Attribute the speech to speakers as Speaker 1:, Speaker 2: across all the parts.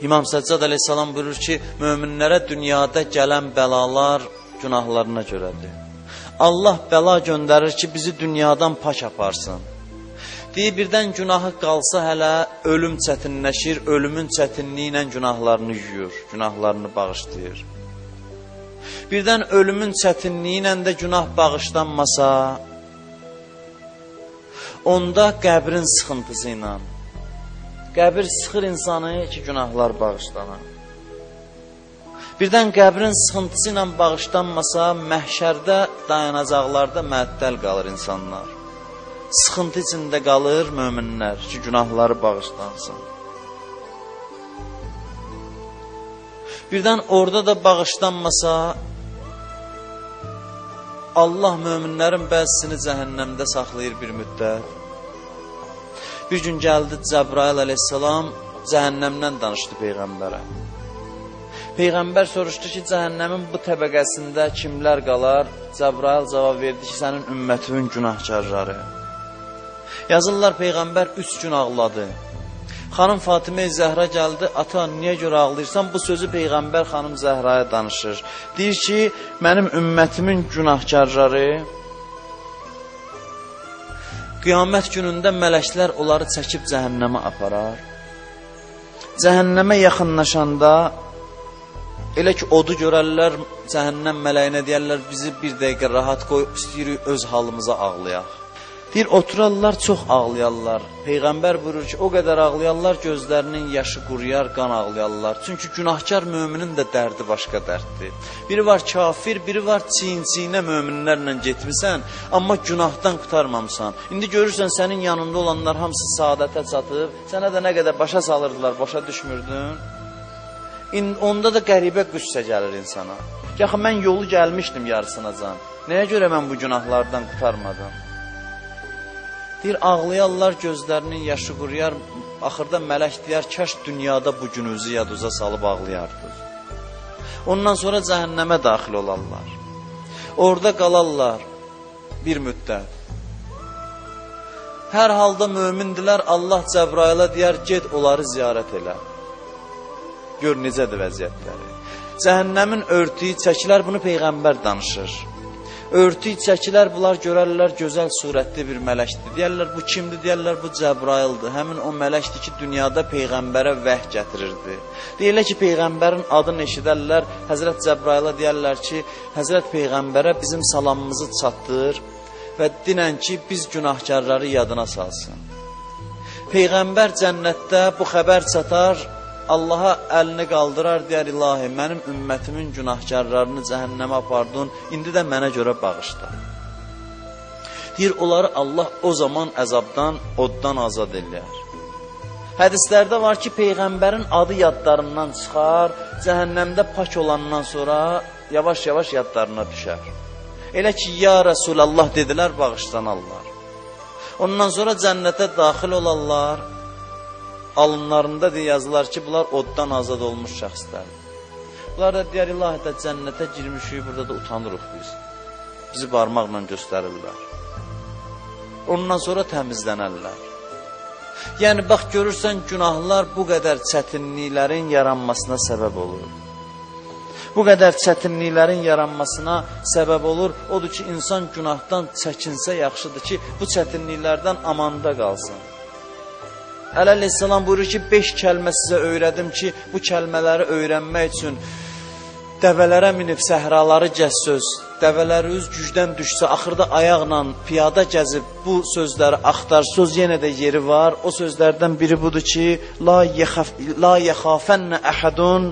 Speaker 1: İmam Səccad əleyhissalam buyurur ki, möminlərə dünyada gələn bəlalar günahlarına görədir. Allah bəla göndərir ki, bizi dünyadan pak aparsın. Deyir, birdən günahı qalsa hələ ölüm çətinləşir, ölümün çətinliyi ilə günahlarını yuyur, günahlarını bağışlayır. Birdən ölümün çətinliyi ilə də günah bağışlanmasa, onda qəbrin sıxıntısı ilə, qəbir sıxır insanı ki, günahlar bağışlanar. Birdən qəbrin sıxıntısı ilə bağışlanmasa, məhşərdə dayanacaqlarda məəttəl qalır insanlar. Sıxıntı içində qalır möminlər ki, günahları bağışlansın. Birdən orada da bağışlanmasa, Allah möminlərin bəzisini cəhənnəmdə saxlayır bir müddət. Bir gün gəldi Cəbrail əleyhissalam, cəhənnəmdən danışdı Peyğəmbərə. Peyğəmbər soruşdu ki, cəhənnəmin bu təbəqəsində kimlər qalar? Cəbrail cavab verdi ki, sənin ümmətimin günahkarları. Yazırlar, Peyğəmbər 3 gün ağladı. Xanım Fatimə-i Zəhra gəldi, ata, niyə görə ağlayırsan? Bu sözü Peyğəmbər xanım Zəhraya danışır. Deyir ki, mənim ümmətimin günahkarları, qiyamət günündə mələklər onları çəkib cəhənnəmə aparar. Cəhənnəmə yaxınlaşanda, elə ki, odu görərlər, cəhənnəm mələyinə deyərlər, bizi bir dəqiqə rahat qoy, istəyirik öz halımıza ağlayaq. Deyir, oturarlar, çox ağlayarlar. Peyğəmbər buyurur ki, o qədər ağlayarlar, gözlərinin yaşı quruyar, qan ağlayarlar. Çünki günahkar möminin də dərdi başqa dərddir. Biri var kafir, biri var çiyin-çiyinə möminlərlə getmirsən, amma günahdan qutarmamısan. İndi görürsən, sənin yanında olanlar hamısı saadətə çatıb, sənə də nə qədər başa salırdılar, başa düşmürdün. Onda da qəribə qüssə gəlir insana. Yaxı, mən yolu gəlmişdim yarısınacan. Nəyə görə mən bu günahlardan qutarmadım? Deyir, ağlayarlar, gözlərinin yaşı quruyar, axırda mələk deyər, kaş dünyada bu gününüzü yaduza salıb ağlayardınız. Ondan sonra cəhənnəmə daxil olarlar. Orada qalarlar bir müddət. Hər halda mömindilər, Allah Cəbrailə deyər, get onları ziyarət elə. Gör necədir vəziyyətləri. Cəhənnəmin örtüyü çəkilər, bunu Peyğəmbər danışır. Örtüyü çəkilər, bunlar görərlər, gözəl surətli bir mələkdir. Deyərlər, bu kimdir? Deyərlər, bu Cəbraildir. Həmin o mələkdir ki, dünyada Peyğəmbərə vəh gətirirdi. Deyirlər ki, Peyğəmbərin adını eşidərlər, Həzrət Cəbrailə deyərlər ki, Həzrət Peyğəmbərə bizim salamımızı çatdır və dinən ki, biz günahkarları yadına salsın. Peyğəmbər cənnətdə bu xəbər çatar, Allaha əlini qaldırar, deyər, ilahi, mənim ümmətimin günahkarlarını cəhənnəmə apardın, indi də mənə görə bağışla. Deyir, onları Allah o zaman əzabdan, oddan azad eləyər. Hədislərdə var ki, Peyğəmbərin adı yadlarından çıxar, cəhənnəmdə pak olandan sonra yavaş-yavaş yadlarına düşər. Elə ki, ya Rəsulallah dedilər, bağışlanarlar. Ondan sonra cənnətə daxil olarlar. Alınlarında yazılar ki, bunlar oddan azad olmuş şəxslərdir. Bunlar da deyər, ilahi də cənnətə girmişik, burada da utanırıq biz. Bizi barmaqla göstərirlər. Ondan sonra təmizlənərlər. Yəni, bax, görürsən, günahlar bu qədər çətinliklərin yaranmasına səbəb olur. Bu qədər çətinliklərin yaranmasına səbəb olur. Odur ki, insan günahdan çəkinsə yaxşıdır ki, bu çətinliklərdən amanda qalsın. Əleyhissalam buyurur ki, 5 kəlmə sizə öyrədim ki, bu kəlmələri öyrənmək üçün dəvələrə minib səhraları gəzsöz, dəvələriniz gücdən düşsə, axırda ayaqla piyada gəzib bu sözləri axtar, söz yenə də yeri var. O sözlərdən biri budur ki, la yəxafənnə əhədun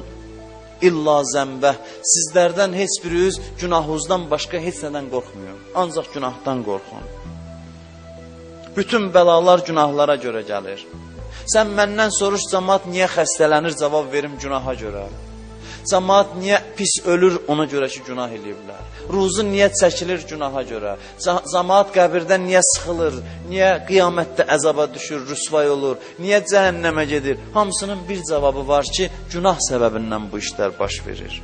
Speaker 1: illa zəmbəh. Sizlərdən heç biriniz günahınızdan başqa heç nədən qorxmuyor. Ancaq günahdan qorxun. Bütün bəlalar günahlara görə gəlir. Sən məndən soruş, cəmaat niyə xəstələnir, cavab verim günaha görə. Cəmaat niyə pis ölür, ona görə ki, günah eləyiblər. Ruzu niyə çəkilir, günaha görə. Cəmaat qəbirdən niyə sıxılır, niyə qiyamətdə əzaba düşür, rüsvay olur, niyə cəhənnəmə gedir. Hamısının bir cavabı var ki, günah səbəbindən bu işlər baş verir.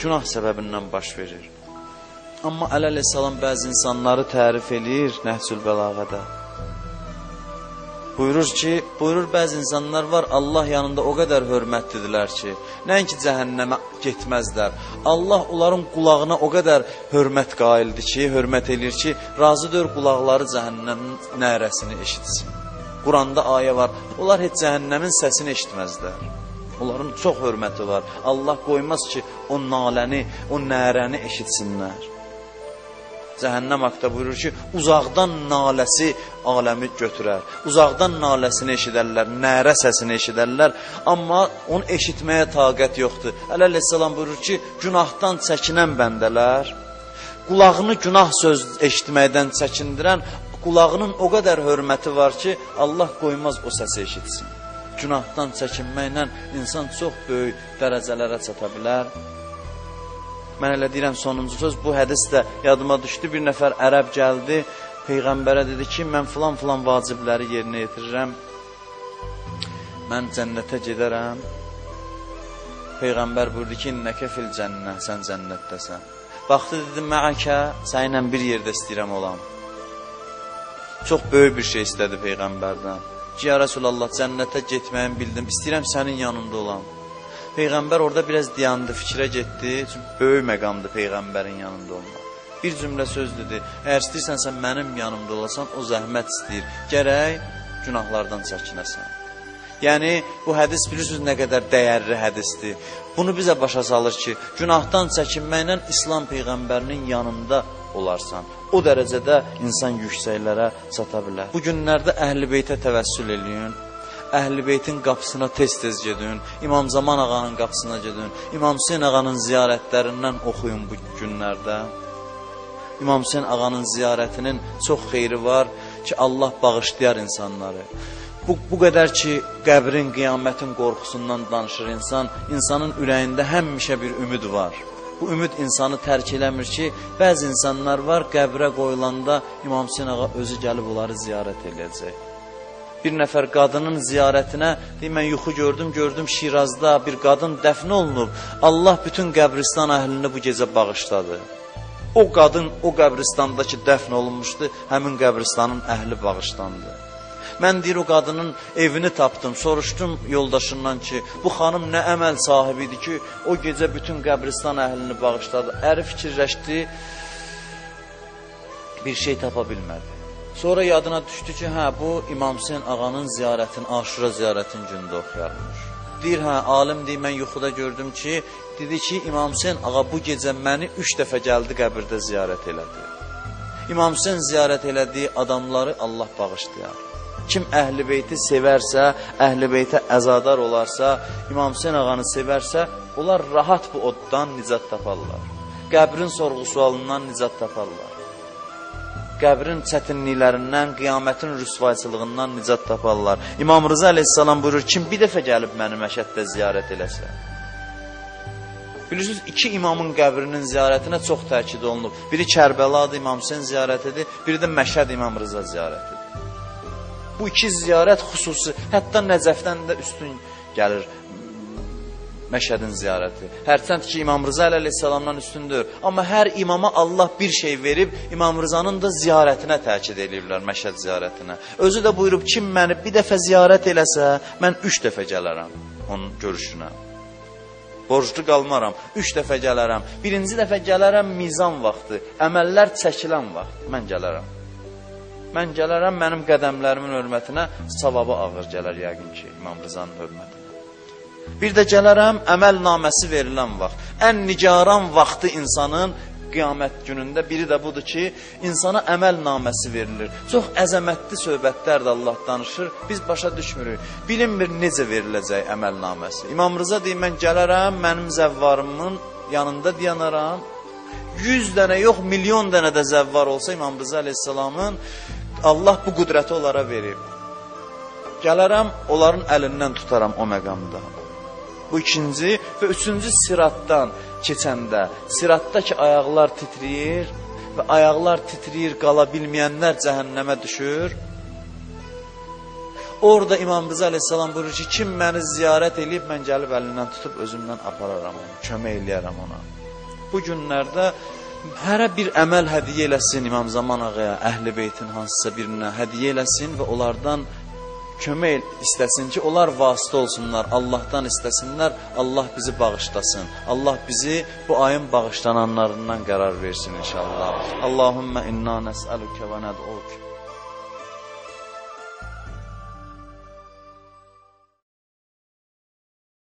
Speaker 1: Günah səbəbindən baş verir. Amma əleyhissalam bəzi insanları tərif eləyir Nəhcül Bəlağədə. Buyurur bəzi insanlar var, Allah yanında o qədər hörmətlidirlər ki, nəinki cəhənnəmə getməzlər. Allah onların qulağına o qədər hörmət qaildir ki, hörmət edir ki, razıdır qulaqları cəhənnəmin nərəsini eşitsin. Quranda ayə var, onlar heç cəhənnəmin səsini eşitməzlər. Onların çox hörməti var. Allah qoymaz ki, o naləni, o nərəni eşitsinlər. Cəhənnəm haqda buyurur ki, uzaqdan naləsi aləmi götürər. Uzaqdan naləsini eşidərlər, nərə səsini eşidərlər, amma onu eşitməyə taqət yoxdur. Əleyhissalam buyurur ki, günahdan çəkinən bəndələr, qulağını günah söz eşitməkdən çəkindirən, qulağının o qədər hörməti var ki, Allah qoymaz o səsi eşitsin. Günahdan çəkinməklə insan çox böyük dərəcələrə çata bilər. Mən elə deyirəm, sonuncu söz, bu hədis də yadıma düşdü. Bir nəfər ərəb gəldi, Peyğəmbərə dedi ki, mən filan vacibləri yerinə yetirirəm, mən cənnətə gedərəm. Peyğəmbər buyurdu ki, innəkə fil cənnə, sən cənnətdəsən. Baxdı, dedim, məəkə, səninlə bir yerdə istəyirəm olam. Çox böyük bir şey istədi Peyğəmbərdən. Ki, ya Rasulallah, cənnətə getməyimi bildim, istəyirəm sənin yanında olam. Peyğəmbər orada biraz dayandı, fikrə getdi. Çünki böyük məqamdır Peyğəmbərin yanında olmaq. Bir cümlə söz dedi, əgər istəyirsənsə mənim yanımda olasan, o zəhmət istəyir. Gərək günahlardan çəkinəsən. Yəni, bu hədis bilirsiniz nə qədər dəyərli hədisdir. Bunu bizə başa salır ki, günahdan çəkinməklə İslam Peyğəmbərinin yanında olarsan. O dərəcədə insan yüksəklərə çata bilər. Bu günlərdə Əhl-i Beytə təvəssül eləyin. Əhl-i Beytin qapısına tez-tez gedin, İmam Zaman ağanın qapısına gedin, İmam Hüseyin ağanın ziyarətlərindən oxuyun bu günlərdə. İmam Hüseyin ağanın ziyarətinin çox xeyri var ki, Allah bağışlayar insanları. Bu qədər ki, qəbrin, qiyamətin qorxusundan danışır insan, insanın ürəyində həmişə bir ümid var. Bu ümid insanı tərk eləmir ki, bəzi insanlar var, qəbrə qoyulanda İmam Hüseyin ağa özü gəlib onları ziyarət eləyəcək. Bir nəfər qadının ziyarətinə, mən yuxu gördüm Şirazda bir qadın dəfn olunub. Allah bütün qəbristan əhlini bu gecə bağışladı. O qadın o qəbristandakı dəfn olunmuşdu, həmin qəbristanın əhli bağışlandı. Mən deyir, o qadının evini tapdım, soruşdum yoldaşından ki, bu xanım nə əməl sahibidir ki, o gecə bütün qəbristan əhlini bağışladı. Əri fikirləşdi, bir şey tapa bilmədi. Sonra yadına düşdü ki, bu İmam Hüseyin ağanın ziyarətini, Aşura ziyarətin günündə oxuyarmış. Deyir, alim deyir, mən yuxuda gördüm ki, dedi ki, İmam Hüseyin ağa bu gecə məni 3 dəfə gəldi qəbirdə ziyarət elədi. İmam Hüseyin ziyarət elədiyi adamları Allah bağışlayar. Kim Əhl-i Beyti sevərsə, Əhl-i Beytə əzadar olarsa, İmam Hüseyin ağanı sevərsə, onlar rahat bu oddan nicat taparlar. Qəbrin sorğu-sualından nicat taparlar. Qəbrin çətinliklərindən, qiyamətin rüsvayçılığından nicat taparlar. İmam Rıza əleyhissalam buyurur, kim bir dəfə gəlib məni Məşəddə ziyarət eləsə. Bilirsiniz, 2 imamın qəbrinin ziyarətinə çox təkid olunub. Biri Kərbəladır, İmam Hüseyin ziyarətidir, biri də Məşəd İmam Rıza ziyarətidir. Bu 2 ziyarət xüsusi, hətta Nəcəfdən də üstün gəlir Məşədin ziyarəti. Hərçənd ki, İmam Rıza əleyhissalamdan üstündür. Amma hər imama Allah bir şey verib, İmam Rızanın da ziyarətinə təkid edirlər, Məşəd ziyarətinə. Özü də buyurub, kim məni bir dəfə ziyarət eləsə, mən 3 dəfə gələrəm onun görüşünə. Borclu qalmaram, 3 dəfə gələrəm. Birinci dəfə gələrəm mizan vaxtı, əməllər çəkilən vaxt, mən gələrəm. Mən gələrəm, mənim qədəmlərimin hörmətinə savabı ağır gələr yəqin ki, İmam Rızanın hörmətinə. Bir də gələrəm, əməl naməsi verilən vaxt. Ən nigaran vaxtı insanın qiyamət günündə biri də budur ki, insana əməl naməsi verilir. Çox əzəmətli söhbətlər də Allah danışır, biz başa düşmürük. Bilinmir necə veriləcək əməl naməsi. İmam Rıza deyir, mən gələrəm, mənim zəvvarımın yanında diyanaram. 100 dənə yox, milyon dənə də zəvvar olsa İmam Rıza əleyhissalamın, Allah bu qüdrəti onlara verib. Gələrəm, onların əlindən tutaram o məqamda. Bu ikinci və üçüncü siratdan keçəndə, siratda ki, ayaqlar titriyir və ayaqlar titriyir, qala bilməyənlər cəhənnəmə düşür. Orada İmam Rıza əleyhissalam buyurur ki, kim məni ziyarət edib, mən gəlib əlindən tutub özümdən apararam onu, kömək eləyərəm ona. Bu günlərdə hərə bir əməl hədiyyə eləsin İmam Zaman ağaya, Əhl-i Beytin hansısa birinə hədiyyə eləsin və onlardan kömək istəsin ki, onlar vasitə olsunlar, Allahdan istəsinlər, Allah bizi bağışlasın. Allah bizi bu ayın bağışlananlarından qərar versin inşallah. Allahümmə inna nəsəlükə və nəd'uk.